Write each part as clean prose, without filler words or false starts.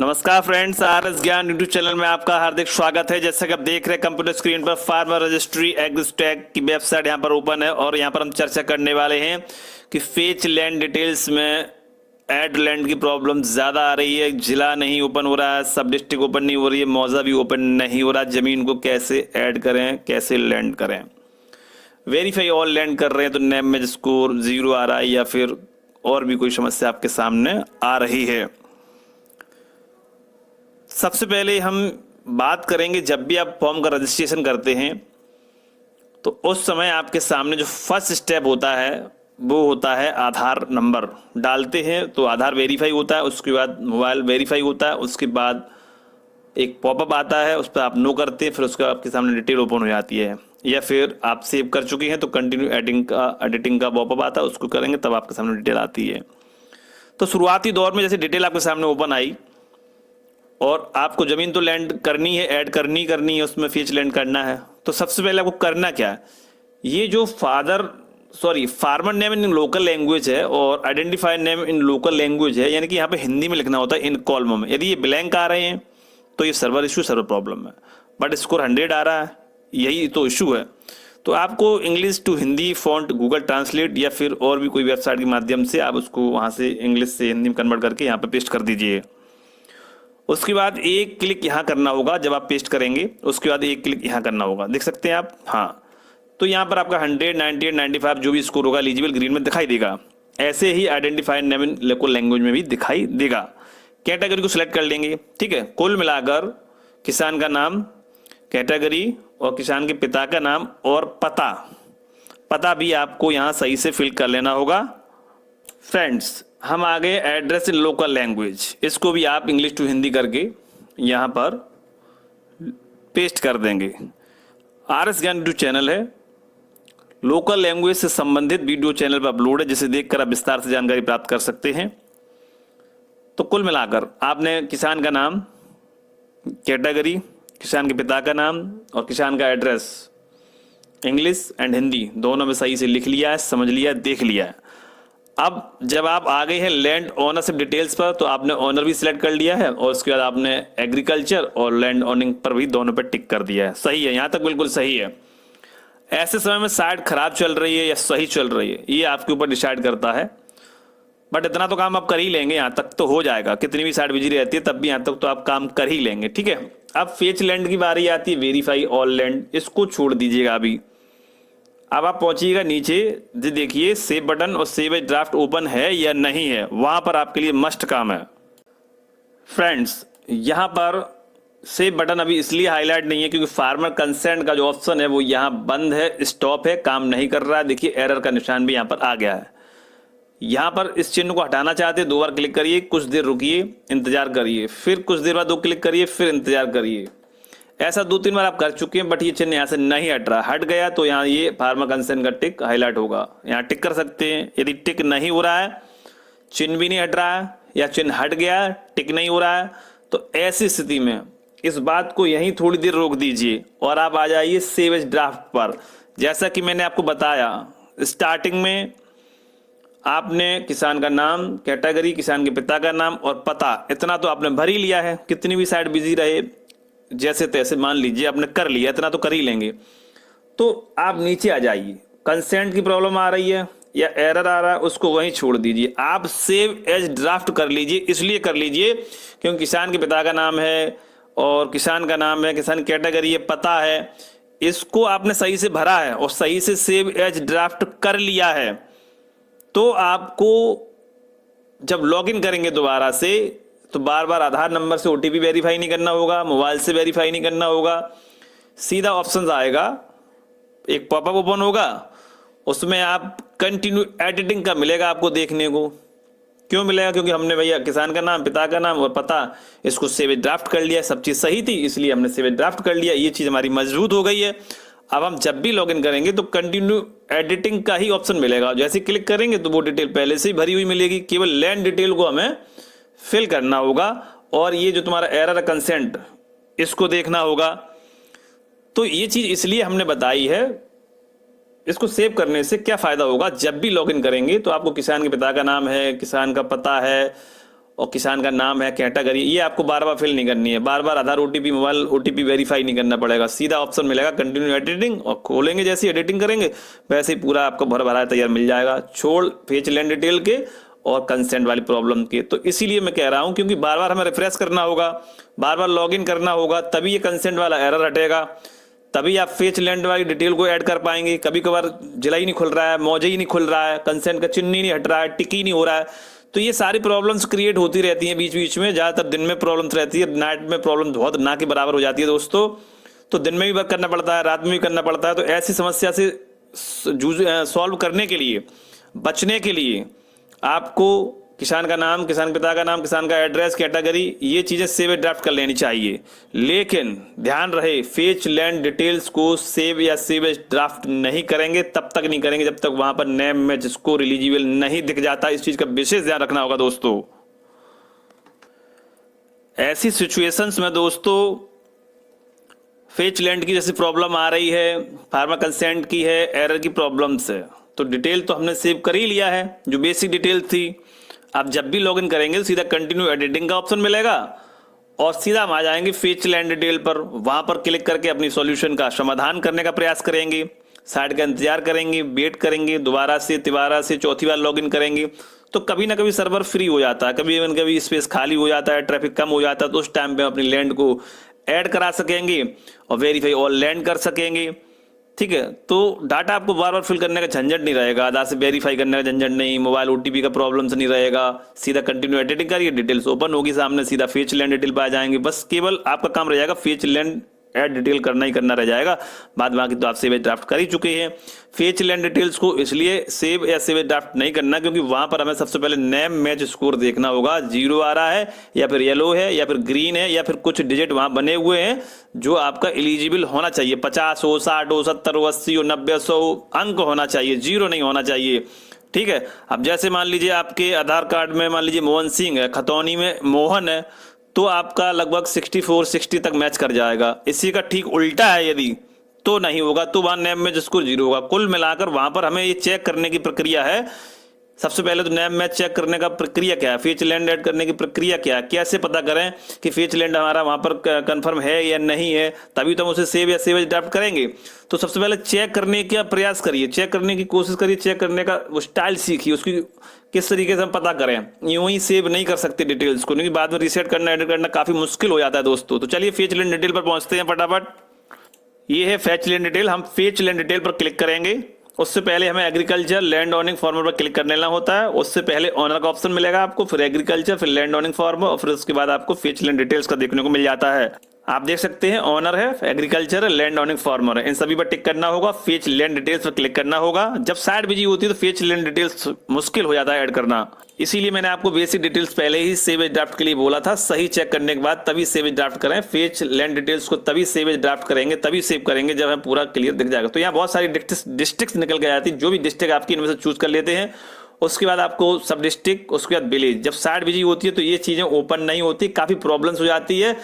नमस्कार friends, RS ज्ञान YouTube channel में आपका हार्दिक स्वागत है। जैसा कि आप देख रहे हैं कंप्यूटर स्क्रीन पर फार्मर रजिस्ट्री एग्रीस्टैक की वेबसाइट यहाँ पर ओपन है और यहाँ पर हम चर्चा करने वाले हैं कि फेच लैंड डिटेल्स में ऐड लैंड की प्रॉब्लम ज़्यादा आ रही है। जिला नहीं ओपन हो रहा है, सब डिस्ट्रिक्ट ओपन नहीं हो रही है, मौजा भी ओपन नहीं हो रहा। ज़मीन को कैसे ऐड करें, कैसे लैंड करें। वेरीफाई ऑल लैंड कर रहे हैं तो नेम में स्कोर 0 आ रहा है या फिर और भी कोई समस्या आपके सामने आ रही है। सबसे पहले हम बात करेंगे, जब भी आप फॉर्म का रजिस्ट्रेशन करते हैं तो उस समय आपके सामने जो फर्स्ट स्टेप होता है वो होता है आधार नंबर डालते हैं तो आधार वेरीफाई होता है, उसके बाद मोबाइल वेरीफाई होता है, उसके बाद एक पॉपअप आता है, उस पर आप नो करते हैं, फिर उसका आपके सामने डिटेल ओपन हो जाती है। या फिर आप सेव कर चुके हैं तो कंटिन्यू एडिटिंग का पॉपअप आता है, उसको करेंगे तब आपके सामने डिटेल आती है। तो शुरुआती दौर में जैसे डिटेल आपके सामने ओपन आई और आपको ज़मीन तो लैंड करनी है, ऐड करनी है, उसमें फीच लैंड करना है, तो सबसे पहले आपको करना क्या है, ये जो farmer name in local language है और identified name in local language है, यानी कि यहाँ पे हिंदी में लिखना होता है इन कॉलमों में। यदि ये ब्लैंक आ रहे हैं तो ये सर्वर इशू, सर्वर प्रॉब्लम है। बट स्कोर 100 आ रहा है, यही तो इशू है। तो आपको English to Hindi font Google translate या फिर और भी कोई वेबसाइट के माध्यम से आप उसको वहाँ से इंग्लिश से हिंदी में कन्वर्ट करके यहाँ पे पेस्ट कर दीजिए। उसके बाद एक क्लिक यहाँ करना होगा, जब आप पेस्ट करेंगे उसके बाद एक क्लिक यहाँ करना होगा, देख सकते हैं आप। हाँ, तो यहाँ पर आपका 100, 98, 95 जो भी स्कोर होगा एलिजिबल ग्रीन में दिखाई देगा। ऐसे ही identified name in local language में भी दिखाई देगा। कैटेगरी को सिलेक्ट कर लेंगे, ठीक है। कुल मिलाकर किसान का नाम, कैटेगरी और किसान के पिता का नाम और पता भी आपको यहाँ सही से फिल कर लेना होगा। फ्रेंड्स, हम आ गए एड्रेस इन लोकल लैंग्वेज, इसको भी आप इंग्लिश टू हिंदी करके यहाँ पर पेस्ट कर देंगे। आरएस ज्ञान यूट्यूब चैनल है, लोकल लैंग्वेज से संबंधित वीडियो चैनल पर अपलोड है, जिसे देखकर आप विस्तार से जानकारी प्राप्त कर सकते हैं। तो कुल मिलाकर आपने किसान का नाम, कैटेगरी, किसान के पिता का नाम और किसान का एड्रेस इंग्लिश एंड हिंदी दोनों में सही से लिख लिया है, समझ लिया है, देख लिया है। अब जब आप आ गए हैं लैंड ओनरशिप डिटेल्स पर तो आपने ओनर भी सिलेक्ट कर लिया है और उसके बाद आपने एग्रीकल्चर और लैंड ओनिंग पर भी दोनों पर टिक कर दिया है। सही है, यहाँ तक बिल्कुल सही है। ऐसे समय में साइट खराब चल रही है या सही चल रही है, ये आपके ऊपर डिसाइड करता है। बट इतना तो काम आप कर ही लेंगे, यहाँ तक तो हो जाएगा। कितनी भी साइट बिजी रहती है तब भी यहाँ तक तो आप काम कर ही लेंगे, ठीक है। अब फेच लैंड की बारी आती है, वेरीफाई ऑल लैंड, इसको छोड़ दीजिएगा अभी। अब आप पहुंचिएगा नीचे, जी देखिए सेव बटन और सेव एज ड्राफ्ट ओपन है या नहीं है, वहां पर आपके लिए मस्ट काम है। फ्रेंड्स, यहाँ पर सेव बटन अभी इसलिए हाईलाइट नहीं है क्योंकि फार्मर कंसेंट का जो ऑप्शन है वो यहाँ बंद है, स्टॉप है, काम नहीं कर रहा है। देखिए एरर का निशान भी यहाँ पर आ गया है। यहाँ पर इस चिन्ह को हटाना चाहते हैं, 2 बार क्लिक करिए, कुछ देर रुकिए, इंतजार करिए, फिर कुछ देर बाद 2 क्लिक करिए, फिर इंतजार करिए। ऐसा 2-3 बार आप कर चुके हैं बट ये चिन्ह यहाँ से नहीं हट रहा। हट गया तो यहाँ ये फार्मर कंसेंट का टिक हाईलाइट होगा, यहाँ टिक कर सकते हैं। यदि टिक नहीं हो रहा है, चिन्ह भी नहीं हट रहा है या चिन्ह हट गया, टिक नहीं हो रहा है, तो ऐसी स्थिति में इस बात को यहीं थोड़ी देर रोक दीजिए और आप आ जाइए सेव एज ड्राफ्ट पर। जैसा कि मैंने आपको बताया स्टार्टिंग में, आपने किसान का नाम, कैटेगरी, किसान के पिता का नाम और पता, इतना तो आपने भर ही लिया है। कितनी भी साइट बिजी रहे, जैसे तैसे मान लीजिए आपने कर लिया, इतना तो कर ही लेंगे। तो आप नीचे आ जाइए, कंसेंट की प्रॉब्लम आ रही है या एरर आ रहा है, उसको वहीं छोड़ दीजिए। आप सेव एज ड्राफ्ट कर लीजिए, इसलिए कर लीजिए क्योंकि किसान के पिता का नाम है और किसान का नाम है, किसान कैटेगरी है, पता है, इसको आपने सही से भरा है और सही से सेव एज ड्राफ्ट कर लिया है। तो आपको जब लॉगिन करेंगे दोबारा से तो बार बार आधार नंबर से ओटीपी वेरीफाई नहीं करना होगा, मोबाइल से वेरीफाई नहीं करना होगा। सीधा ऑप्शन आएगा, एक पॉपअप ओपन होगा, उसमें आप कंटिन्यू एडिटिंग का मिलेगा आपको देखने को। क्यों मिलेगा? क्योंकि हमने भैया किसान का नाम, पिता का नाम और पता, इसको सेव ड्राफ्ट कर लिया, सब चीज़ सही थी इसलिए हमने सेव ड्राफ्ट कर लिया। ये चीज़ हमारी मजबूत हो गई है। अब हम जब भी लॉगिन करेंगे तो कंटिन्यू एडिटिंग का ही ऑप्शन मिलेगा। जैसे क्लिक करेंगे तो वो डिटेल पहले से ही भरी हुई मिलेगी, केवल लैंड डिटेल को हमें फिल करना होगा और ये जो तुम्हारा एरर कंसेंट, इसको देखना होगा। तो ये चीज़ इसलिए हमने बताई है। इसको सेव करने से क्या फ़ायदा होगा, जब भी लॉगिन करेंगे तो आपको किसान के पिता का नाम है, किसान का पता है और किसान का नाम है, कैटेगरी, ये आपको बार बार फिल नहीं करनी है, बार बार आधार ओटीपी, मोबाइल ओटीपी वेरीफाई नहीं करना पड़ेगा। सीधा ऑप्शन मिलेगा कंटिन्यू एडिटिंग, और खोलेंगे जैसे एडिटिंग करेंगे वैसे ही पूरा आपको भर भरा तैयार मिल जाएगा, छोड़ फेच लैंड डिटेल के और कंसेंट वाली प्रॉब्लम के। तो इसीलिए मैं कह रहा हूं, क्योंकि बार बार हमें रिफ्रेश करना होगा, बार बार लॉग इन करना होगा, तभी ये कंसेंट वाला एरर हटेगा, तभी आप फेच लैंड वाली डिटेल को ऐड कर पाएंगे। कभी कभार जिला ही नहीं खुल रहा है, मौजे ही नहीं खुल रहा है, कंसेंट का चिन्ह ही नहीं हट रहा है, टिक ही नहीं हो रहा है, तो ये सारी प्रॉब्लम्स क्रिएट होती रहती हैं बीच बीच में। ज़्यादातर दिन में प्रॉब्लम्स रहती है, नाइट में प्रॉब्लम बहुत ना के बराबर हो जाती है दोस्तों। तो दिन में भी वर्क करना पड़ता है, रात में भी करना पड़ता है। तो ऐसी समस्या से सॉल्व करने के लिए, बचने के लिए आपको किसान का नाम, किसान पिता का नाम, किसान का एड्रेस, कैटेगरी, ये चीज़ें सेव ड्राफ्ट कर लेनी चाहिए। लेकिन ध्यान रहे, फेच लैंड डिटेल्स को सेव या सेव ड्राफ्ट नहीं करेंगे, तब तक नहीं करेंगे जब तक वहां पर नेम मैच स्कोर एलिजिबल नहीं दिख जाता। इस चीज का विशेष ध्यान रखना होगा दोस्तों। ऐसी सिचुएशंस में दोस्तों फेच लैंड की जैसी प्रॉब्लम आ रही है, फार्मर कंसेंट की है, एरर की प्रॉब्लम्स है, तो डिटेल तो हमने सेव कर ही लिया है जो बेसिक डिटेल थी। आप जब भी लॉगिन करेंगे तो सीधा कंटिन्यू एडिटिंग का ऑप्शन मिलेगा और सीधा हम आ जाएंगे फेच लैंड डिटेल पर। वहां पर क्लिक करके अपनी सॉल्यूशन का समाधान करने का प्रयास करेंगे, साइट का इंतजार करेंगे, वेट करेंगे, दोबारा से तिबारा से चौथी बार लॉगिन करेंगे तो कभी ना कभी सर्वर फ्री हो जाता है, कभी इवन कभी स्पेस खाली हो जाता है, ट्रैफिक कम हो जाता है, तो उस टाइम पे अपनी लैंड को ऐड करा सकेंगे और वेरीफाई ऑल लैंड कर सकेंगे। ठीक है, तो डाटा आपको बार बार फिल करने का झंझट नहीं रहेगा, आधार से वेरीफाई करने का झंझट नहीं, मोबाइल ओटीपी का प्रॉब्लम से नहीं रहेगा। सीधा कंटिन्यू एडिटिंग करिए, डिटेल्स ओपन होगी सामने, सीधा फेच लैंड डिटेल पे आ जाएंगे। बस केवल आपका काम रह जाएगा फेच लैंड ऐड डिटेल करना ही करना रह जाएगा, बाद बाकी तो आप सेव ड्राफ्ट कर ही चुके हैं। फेच लैंड डिटेल्स को इसलिए सेव या सेव ड्राफ्ट नहीं करना क्योंकि वहां पर हमें सबसे पहले नेम मैच स्कोर देखना होगा, 0 आ रहा है या फिर येलो है या फिर ग्रीन है या फिर कुछ डिजिट वहां बने हुए हैं जो आपका एलिजिबल होना चाहिए। 50 हो, 60 हो, 70 हो, 80 हो, 90, 100 अंक होना चाहिए, 0 नहीं होना चाहिए। ठीक है, अब जैसे मान लीजिए आपके आधार कार्ड में मान लीजिए मोहन सिंह है, खतौनी में मोहन है, तो आपका लगभग 64-60 तक मैच कर जाएगा। इसी का ठीक उल्टा है यदि तो नहीं होगा, तो वहां नेम मैच स्कोर 0 होगा। कुल मिलाकर वहां पर हमें ये चेक करने की प्रक्रिया है। सबसे पहले तो नेम मैच चेक करने का प्रक्रिया क्या है, फेच लैंड ऐड करने की प्रक्रिया क्या है, कैसे पता करें कि फेच लैंड हमारा वहां पर कंफर्म है या नहीं है, तभी तो हम उसे सेव या सेव ड्राफ्ट करेंगे। तो सबसे पहले चेक करने का प्रयास करिए, चेक करने की कोशिश करिए, चेक करने का वो स्टाइल सीखिए, उसकी किस तरीके से हम पता करें। यूं ही सेव नहीं कर सकते डिटेल्स को, क्योंकि बाद में रीसेट करना, एडिट करना काफी मुश्किल हो जाता है दोस्तों। तो चलिए फेच लैंड डिटेल पर पहुंचते हैं फटाफट। ये है फेच लैंड डिटेल, हम फेच लैंड डिटेल पर क्लिक करेंगे। उससे पहले हमें एग्रीकल्चर लैंड ओनिंग फॉर्मर पर क्लिक कर लेना होता है। उससे पहले ऑनर का ऑप्शन मिलेगा आपको, फिर एग्रीकल्चर, फिर लैंड ओनिंग फॉर्मर और फिर उसके बाद आपको फेच लैंड डिटेल्स का देखने को मिल जाता है। आप देख सकते हैं ऑनर है, एग्रीकल्चर है, लैंड ओनिंग फॉर्मर है, इन सभी पर टिक करना होगा। फेच लैंड डिटेल्स पर क्लिक करना होगा। जब साइट बिजी होती है तो फेच लैंड डिटेल्स मुश्किल हो जाता है ऐड करना, इसीलिए मैंने आपको बेसिक डिटेल्स पहले ही सेव ड्राफ्ट के लिए बोला था। सही चेक करने के बाद तभी सेव ड्राफ्ट करें। फेच लैंड डिटेल्स को तभी सेव ड्राफ्ट करेंगे, तभी सेव करेंगे जब हमें पूरा क्लियर दिख जाएगा। तो यहाँ बहुत सारी डिस्ट्रिक्ट निकल के आती है, जो भी डिस्ट्रिक्ट आपकी इनमें से चूज कर लेते हैं। उसके बाद आपको सब डिस्ट्रिक्ट, उसके बाद विलेज। जब साइट बिजी होती है तो ये चीजें ओपन नहीं होती, काफी प्रॉब्लम्स हो जाती है।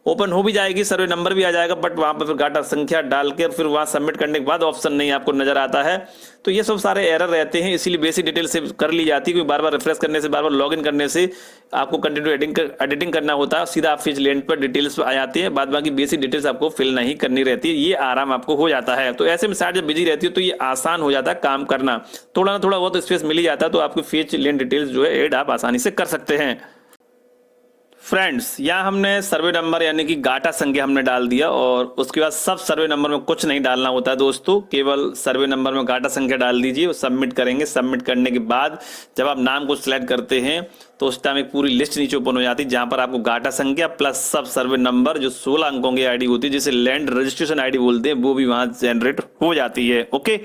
ओपन हो भी जाएगी, सर्वे नंबर भी आ जाएगा, बट वहां पर फिर गाटा संख्या डाल के फिर वहां सबमिट करने के बाद ऑप्शन नहीं आपको नजर आता है। तो ये सब सारे एरर रहते हैं, इसीलिए बेसिक डिटेल से कर ली जाती है, क्योंकि बार बार रिफ्रेश करने से, बार बार लॉगिन करने से आपको कंटिन्यू एडिटिंग करना होता है। सीधा आप फेच लैंड पर डिटेल्स आ जाती है, बाद बाकी बेसिक डिटेल्स आपको फिल नहीं करनी रहती है, ये आराम आपको हो जाता है। तो ऐसे में साइट जब बिजी रहती है तो ये आसान हो जाता है काम करना, थोड़ा ना थोड़ा बहुत स्पेस मिल ही जाता है, तो आपकी फेच लैंड डिटेल्स जो है ऐड आप आसानी से कर सकते हैं। फ्रेंड्स, यहाँ हमने सर्वे नंबर यानी कि गाटा संख्या हमने डाल दिया और उसके बाद सब सर्वे नंबर में कुछ नहीं डालना होता है दोस्तों, केवल सर्वे नंबर में गाटा संख्या डाल दीजिए, सबमिट करेंगे। सबमिट करने के बाद जब आप नाम को सिलेक्ट करते हैं तो उस टाइम एक पूरी लिस्ट नीचे ओपन हो जाती है, जहां पर आपको गाटा संख्या प्लस सब सर्वे नंबर जो 16 अंकों की आईडी होती है, जिसे लैंड रजिस्ट्रेशन आईडी बोलते हैं, वो भी वहां जनरेट हो जाती है। ओके,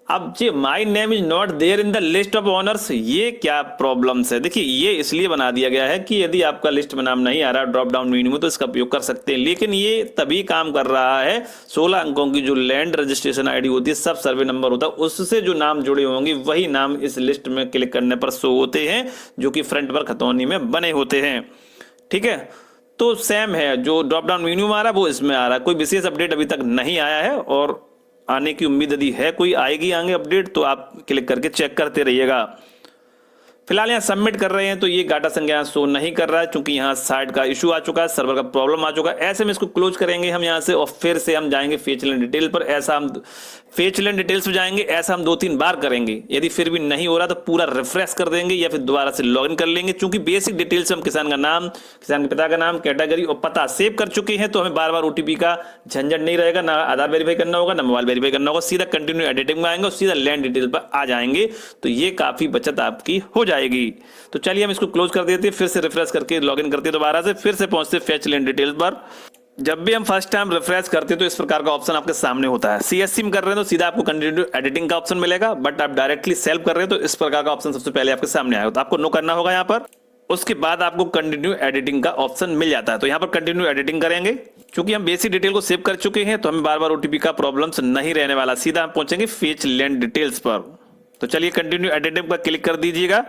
अब जी my name is not there in the list of honours, ये क्या प्रॉब्लम्स है? देखिए, ये इसलिए बना दिया गया है कि यदि आपका लिस्ट में नाम नहीं आ रहा ड्रॉप डाउन मेन्यू में तो इसका उपयोग कर सकते हैं, लेकिन ये तभी काम कर रहा है 16 अंकों की जो लैंड रजिस्ट्रेशन आईडी होती है, सब सर्वे नंबर होता है, उससे जो नाम जुड़े होंगे वही नाम इस लिस्ट में क्लिक करने पर शो होते हैं, जो कि फ्रंट पर खतौनी में बने होते हैं। ठीक है, तो सेम है, जो ड्रॉप डाउन मेन्यू में आ रहा है वो इसमें आ रहा है, कोई विशेष अपडेट अभी तक नहीं आया है और आने की उम्मीद यदि है, कोई आएगी आगे अपडेट तो आप क्लिक करके चेक करते रहिएगा। फिलहाल यहाँ सबमिट कर रहे हैं तो ये डाटा संख्या यहाँ शो नहीं कर रहा है, क्योंकि यहाँ साइट का इशू आ चुका है, सर्वर का प्रॉब्लम आ चुका है। ऐसे में इसको क्लोज करेंगे हम यहाँ से और फिर से हम जाएंगे फेच लेन डिटेल पर। ऐसा हम फेच लेन डिटेल्स पे जाएंगे, ऐसा हम 2-3 बार करेंगे। यदि फिर भी नहीं हो रहा तो पूरा रिफ्रेश कर देंगे या फिर दोबारा से लॉगिन कर लेंगे। क्योंकि बेसिक डिटेल्स हम किसान का नाम, किसान के पिता का नाम, कैटेगरी और पता सेव कर चुके हैं, तो हमें बार बार ओटीपी का झंझट नहीं रहेगा, ना आधार वेरीफाई करना होगा, ना मोबाइल वेरीफाई करना होगा। सीधा कंटिन्यू एडिटिंग में आएंगे और सीधा लैंड डिटेल पर आ जाएंगे, तो ये काफी बचत आपकी हो जाएगी। तो चलिए हम इसको क्लोज कर देते हैं, फिर से रिफ्रेश करके लॉगिन करते हैं दोबारा से, फिर से पहुंचते फेच लेन डिटेल्स पर। जब भी हम फर्स्ट टाइम रिफ्रेश करते हैं तो इस प्रकार का ऑप्शन आपके सामने होता है। सीएससी में कर रहे हैं तो सीधा आपको कंटिन्यू एडिटिंग का ऑप्शन मिलेगा, बट आप डायरेक्टली सेल्फ कर रहे हैं तो इस प्रकार का ऑप्शन सबसे पहले आपके सामने आएगा। तो आपको नो करना होगा यहाँ पर, उसके बाद आपको कंटिन्यू एडिटिंग का ऑप्शन मिल जाता है। तो यहाँ पर कंटिन्यू एडिटिंग करेंगे। क्योंकि हम बेसिक डिटेल को सेव कर चुके हैं तो हमें बार बार ओटीपी का प्रॉब्लम्स नहीं रहने वाला। सीधा हम पहुंचेंगे फेच लेन डिटेल्स पर। तो चलिए कंटिन्यू एडिटिंग पर क्लिक कर दीजिएगा।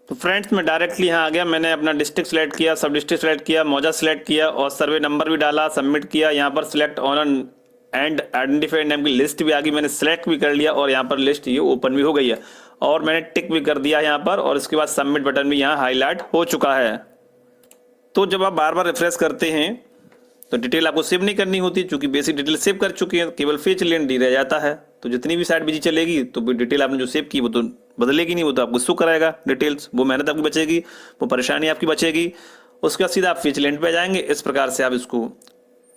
तो फ्रेंड्स मैं डायरेक्टली यहाँ आ गया। मैंने अपना डिस्ट्रिक्ट सेलेक्ट किया, सब डिस्ट्रिक्ट सेलेक्ट किया, मौजा सेलेक्ट किया और सर्वे नंबर भी डाला, सबमिट किया। यहाँ पर select on and identified name की लिस्ट भी आ गई, मैंने सेलेक्ट भी कर लिया और यहाँ पर लिस्ट ये ओपन भी हो गई है और मैंने टिक भी कर दिया यहाँ पर। और इसके बाद सबमिट बटन भी यहाँ हाईलाइट हो चुका है। तो जब आप बार बार रिफ्रेश करते हैं तो डिटेल आपको सेव नहीं करनी होती, क्योंकि बेसिक डिटेल सेव कर चुके हैं, केवल फेच लेन डी रह जाता है। तो जितनी भी साइट बिजी चलेगी तो डिटेल आपने जो सेव की वो तो बदलेगी नहीं, वो तो आपको शो कराएगा डिटेल्स। वो मेहनत आपकी बचेगी, वो परेशानी आपकी बचेगी। उसके बाद सीधा आप फेच लेन पे जाएंगे। इस प्रकार से आप इसको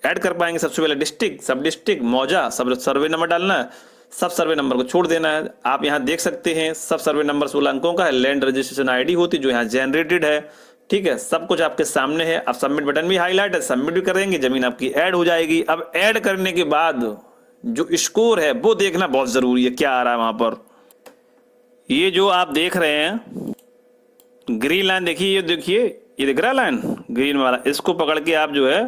ऐड कर पाएंगे। सबसे पहले डिस्ट्रिक्ट, सब डिस्ट्रिक्ट, मौजा, सब सर्वे नंबर डालना है, सब सर्वे नंबर को छोड़ देना है। आप यहाँ देख सकते हैं सब सर्वे नंबर 16 अंकों का है। लैंड रजिस्ट्रेशन आईडी होती जो यहाँ जनरेटेड है, ठीक है, सब कुछ आपके सामने है। अब सबमिट बटन भी हाईलाइट है, सबमिट भी करेंगे, जमीन आपकी ऐड हो जाएगी। अब ऐड करने के बाद जो स्कोर है वो देखना बहुत जरूरी है, क्या आ रहा है वहां पर। ये जो आप देख रहे हैं ग्रीन लाइन, देखिए ये देखिए, ये दिख रहा है लाइन ग्रीन वाला, इसको पकड़ के आप जो है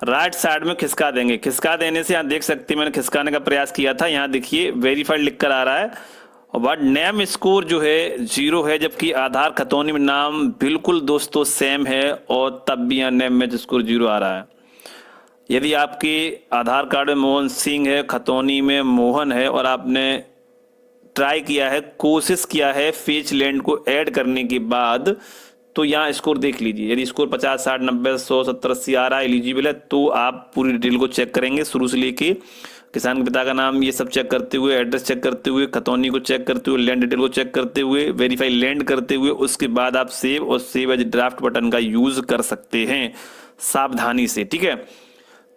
राइट साइड में खिसका देंगे। खिसका देने से यहाँ देख सकते हैं, मैंने खिसकाने का प्रयास किया था, यहाँ देखिए वेरीफाइड लिख कर आ रहा है। बट नेम स्कोर जो है 0 है, जबकि आधार खतौनी में नाम बिल्कुल दोस्तों सेम है और तब भी यहाँ नेम में स्कोर 0 आ रहा है। यदि आपके आधार कार्ड में मोहन सिंह है, खतौनी में मोहन है और आपने ट्राई किया है, कोशिश किया है फेच लैंड को ऐड करने के बाद, तो यहाँ स्कोर देख लीजिए। यदि स्कोर 50, 60, 90, 100, 70, 80 आ रहा है, एलिजिबल है, तो आप पूरी डिटेल को चेक करेंगे शुरू से लेके किसान के पिता का नाम, ये सब चेक करते हुए, एड्रेस चेक करते हुए, खतौनी को चेक करते हुए, लैंड डिटेल को चेक करते हुए, वेरीफाई लैंड करते हुए, उसके बाद आप सेव और सेव एज ड्राफ्ट बटन का यूज कर सकते हैं सावधानी से, ठीक है।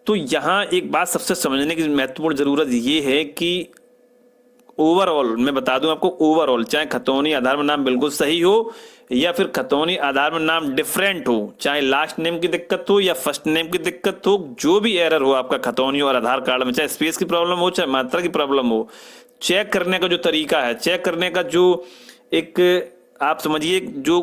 तो यहाँ एक बात सबसे समझने की महत्वपूर्ण जरूरत ये है कि ओवरऑल मैं बता दूं आपको, ओवरऑल चाहे खतौनी आधार में नाम बिल्कुल सही हो या फिर खतौनी आधार में नाम डिफरेंट हो, चाहे लास्ट नेम की दिक्कत हो या फर्स्ट नेम की दिक्कत हो, जो भी एरर हो आपका खतौनी और आधार कार्ड में, चाहे स्पेस की प्रॉब्लम हो चाहे मात्रा की प्रॉब्लम हो, चेक करने का जो तरीका है, चेक करने का जो एक आप समझिए जो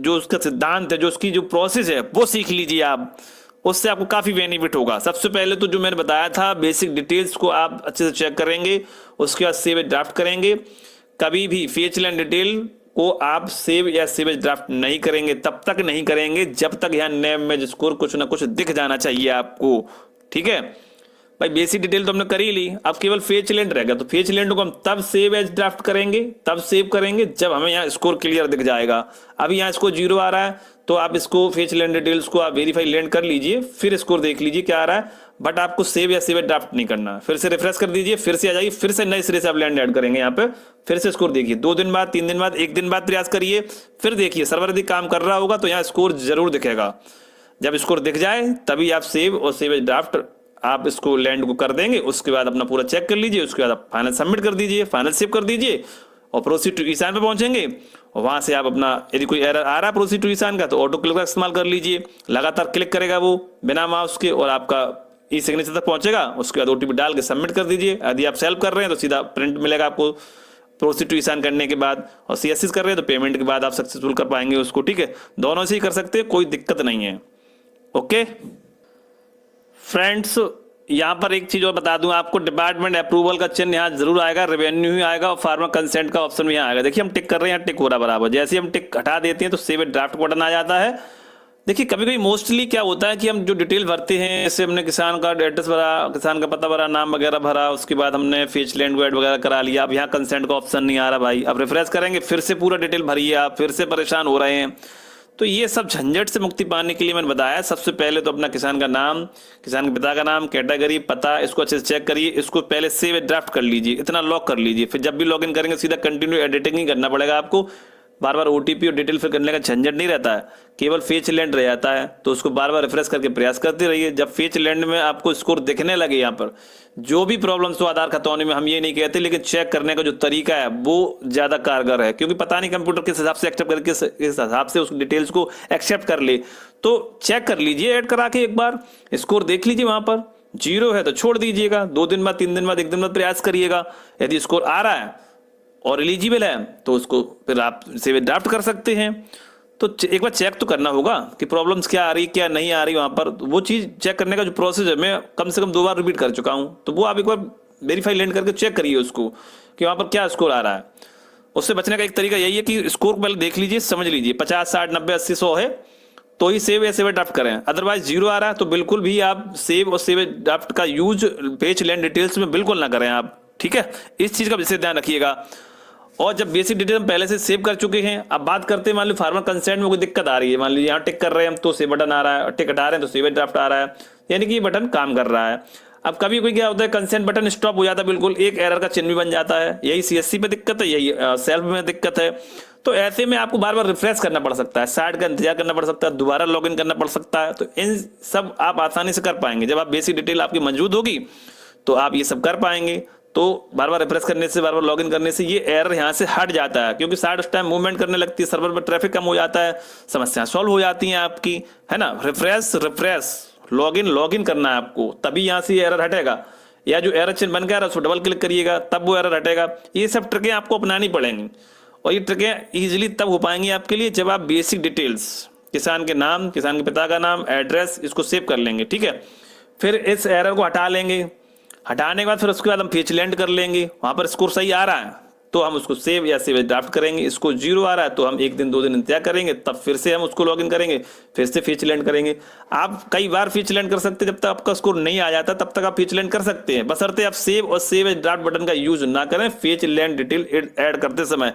उसका सिद्धांत है, जो उसकी जो प्रोसेस है, वो सीख लीजिए आप। उससे आपको काफी बेनिफिट होगा। सबसे पहले तो जो मैंने बताया था, बेसिक डिटेल्स को आप अच्छे से चेक करेंगे, उसके बाद सेव एज ड्राफ्ट करेंगे। कभी भी फेच लैंड डिटेल को आप सेव या सेव एज ड्राफ्ट नहीं करेंगे, तब तक नहीं करेंगे जब तक यहाँ नेम में स्कोर कुछ ना कुछ दिख जाना चाहिए आपको, ठीक है भाई। बेसिक डिटेल तो हमने कर ही ली, अब केवल फेच लैंड रहेगा। तो फेच लैंड को हम तब सेव एज ड्राफ्ट करेंगे, तब सेव करेंगे जब हमें यहाँ स्कोर क्लियर दिख जाएगा। अभी यहाँ स्कोर 0 आ रहा है, तो आप इसको फेच लैंड डिटेल्स को आप वेरीफाई लैंड कर लीजिए, फिर स्कोर देख लीजिए क्या आ रहा है। बट आपको सेव या सेव एज ड्राफ्ट नहीं करना, फिर से रिफ्रेश कर दीजिए, फिर से आ जाइए, फिर से नए सिरे से आप लैंड ऐड करेंगे यहाँ पे, फिर से स्कोर देखिए। 2 दिन बाद, 3 दिन बाद, 1 दिन बाद प्रयास करिए, फिर देखिए सर्वर यदि काम कर रहा होगा तो यहाँ स्कोर जरूर दिखेगा। जब स्कोर दिख जाए तभी आप सेव और सेव एज ड्राफ्ट आप इसको लैंड को कर देंगे। उसके बाद अपना पूरा चेक कर लीजिए, उसके बाद आप फाइनल सबमिट कर दीजिए, फाइनल सेव कर दीजिए और प्रोसीड टू ईशान पे पहुंचेंगे। और वहां से आप अपना, यदि कोई एरर आ रहा है प्रोसीड टू ईशान का, तो ऑटो क्लिक का इस्तेमाल कर लीजिए, लगातार क्लिक करेगा वो बिना माउस के और आपका ई सिग्नेचर तक पहुंचेगा। उसके बाद ओटीपी डाल के सबमिट कर दीजिए। यदि आप सेल्फ कर रहे हैं तो सीधा प्रिंट मिलेगा आपको प्रोसीड टू ईशान करने के बाद, और सीएससी कर रहे हैं तो पेमेंट के बाद आप सक्सेसफुल कर पाएंगे उसको, ठीक है। दोनों से ही कर सकते हैं, कोई दिक्कत नहीं है। ओके फ्रेंड्स, यहाँ पर एक चीज और बता दूं आपको, डिपार्टमेंट अप्रूवल का चिन्ह यहाँ जरूर आएगा, रेवेन्यू ही आएगा और फार्मर कंसेंट का ऑप्शन भी यहाँ आएगा। देखिए हम टिक कर रहे हैं, टिक हो रहा बराबर। जैसे हम टिक हटा देते हैं तो सेव ड्राफ्ट बटन आ जाता है, देखिए कभी कभी मोस्टली क्या होता है कि हम जो डिटेल भरते हैं, जैसे हमने किसान का एड्रेस भरा, किसान का पता भरा, नाम वगैरह भरा, उसके बाद हमने फीच लैंड को ऐड वगैरह करा लिया, अब यहाँ कंसेंट का ऑप्शन नहीं आ रहा भाई, अब रिफ्रेश करेंगे फिर से पूरा डिटेल भरिए, आप फिर से परेशान हो रहे हैं। तो ये सब झंझट से मुक्ति पाने के लिए मैंने बताया, सबसे पहले तो अपना किसान का नाम, किसान के पिता का नाम, कैटेगरी, पता, इसको अच्छे से चेक करिए, इसको पहले सेव ड्राफ्ट कर लीजिए, इतना लॉक कर लीजिए, फिर जब भी लॉगिन करेंगे सीधा कंटिन्यू एडिटिंग ही करना पड़ेगा आपको, बार बार ओटीपी और डिटेल फिल करने का झंझट नहीं रहता है, केवल फेच लैंड रह जाता है, तो उसको बार बार रिफ्रेश करके प्रयास करते रहिए। जब फेच लैंड में आपको स्कोर दिखने लगे, यहाँ पर जो भी प्रॉब्लम्स हो आधार खतौनी में, हम ये नहीं कहते, लेकिन चेक करने का जो तरीका है वो ज्यादा कारगर है, क्योंकि पता नहीं कंप्यूटर किस हिसाब से एक्सेप्ट करके किस हिसाब से उस डिटेल्स को एक्सेप्ट कर ले। तो चेक कर लीजिए, ऐड करा के एक बार स्कोर देख लीजिए, वहां पर जीरो है तो छोड़ दीजिएगा, 2 दिन बाद, 3 दिन बाद, 1 दिन बाद प्रयास करिएगा। यदि स्कोर आ रहा है और एलिजिबल है तो उसको फिर आप सेव ड्राफ्ट कर सकते हैं। तो एक बार चेक तो करना होगा कि प्रॉब्लम्स क्या आ रही क्या नहीं आ रही, वहां पर वो चीज चेक करने का जो प्रोसेस है मैं कम से कम 2 बार रिपीट कर चुका हूं, तो वो आप एक बार वेरीफाई लैंड करके चेक करिए उसको कि वहां पर क्या स्कोर आ रहा है। उससे बचने का एक तरीका यही है कि स्कोर पहले देख लीजिए, समझ लीजिए 50, 60, 90, 80, 100 है तो ही सेव या सेव ड्राफ्ट करें, अदरवाइज जीरो आ रहा है तो बिल्कुल भी आप सेव और सेव ड्राफ्ट का यूज पेज लैंड डिटेल्स में बिल्कुल ना करें आप, ठीक है। इस चीज का विशेष ध्यान रखिएगा। और जब बेसिक डिटेल हम पहले से सेव कर चुके हैं, अब बात करते हैं मान लो फार्मर कंसेंट में कोई दिक्कत आ रही है, मान लीजिए यहाँ टिक कर रहे हैं हम तो सेव बटन आ रहा है, और टिक हटा रहे हैं तो सेव ड्राफ्ट आ रहा है, यानी कि ये बटन काम कर रहा है। अब कभी कोई क्या होता है कंसेंट बटन स्टॉप हो जाता है, बिल्कुल एक एरर का चिन्ह भी बन जाता है, यही सीएससी पे दिक्कत है, यही सेल्फ में दिक्कत है। तो ऐसे में आपको बार बार रिफ्रेश करना पड़ सकता है, 60 का इंतजार करना पड़ सकता है, दोबारा लॉगिन करना पड़ सकता है। तो इन सब आप आसानी से कर पाएंगे जब आप बेसिक डिटेल आपकी मौजूद होगी, तो आप ये सब कर पाएंगे। तो बार बार रिफ्रेश करने से, बार बार लॉगिन करने से ये एरर यहाँ से हट जाता है, क्योंकि साइड उस टाइम मूवमेंट करने लगती है, सर्वर पर ट्रैफिक कम हो जाता है, समस्याएं सॉल्व हो जाती हैं आपकी, है ना। रिफ्रेश रिफ्रेश लॉगिन करना है आपको, तभी यहाँ से एरर हटेगा, या जो एरर चिन्ह बन गया उसको डबल क्लिक करिएगा तब वो एरर हटेगा। ये सब ट्रिकें आपको अपनानी पड़ेंगी, और ये ट्रिकें इजीली तब हो पाएंगी आपके लिए जब आप बेसिक डिटेल्स, किसान के नाम, किसान के पिता का नाम, एड्रेस, इसको सेव कर लेंगे, ठीक है। फिर इस एरर को हटा लेंगे, हटाने के बाद फिर उसके बाद हम फेच लैंड कर लेंगे, वहां पर स्कोर सही आ रहा है तो हम उसको सेव या सेव ड्राफ्ट करेंगे, इसको जीरो आ रहा है तो हम 1 दिन 2 दिन इंतजार करेंगे, तब फिर से हम उसको लॉगिन करेंगे, फिर से फेच लैंड करेंगे। आप कई बार फेच लैंड कर सकते हैं, जब तक आपका स्कोर नहीं आ जाता तब तक आप फेच लैंड कर सकते हैं, बशर्ते आप सेव और सेव ड्राफ्ट बटन का यूज ना करें फेच लैंड डिटेल ऐड करते समय,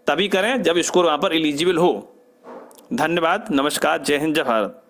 तभी करें जब स्कोर वहां पर एलिजिबल हो। धन्यवाद, नमस्कार, जय हिंद, जय भारत।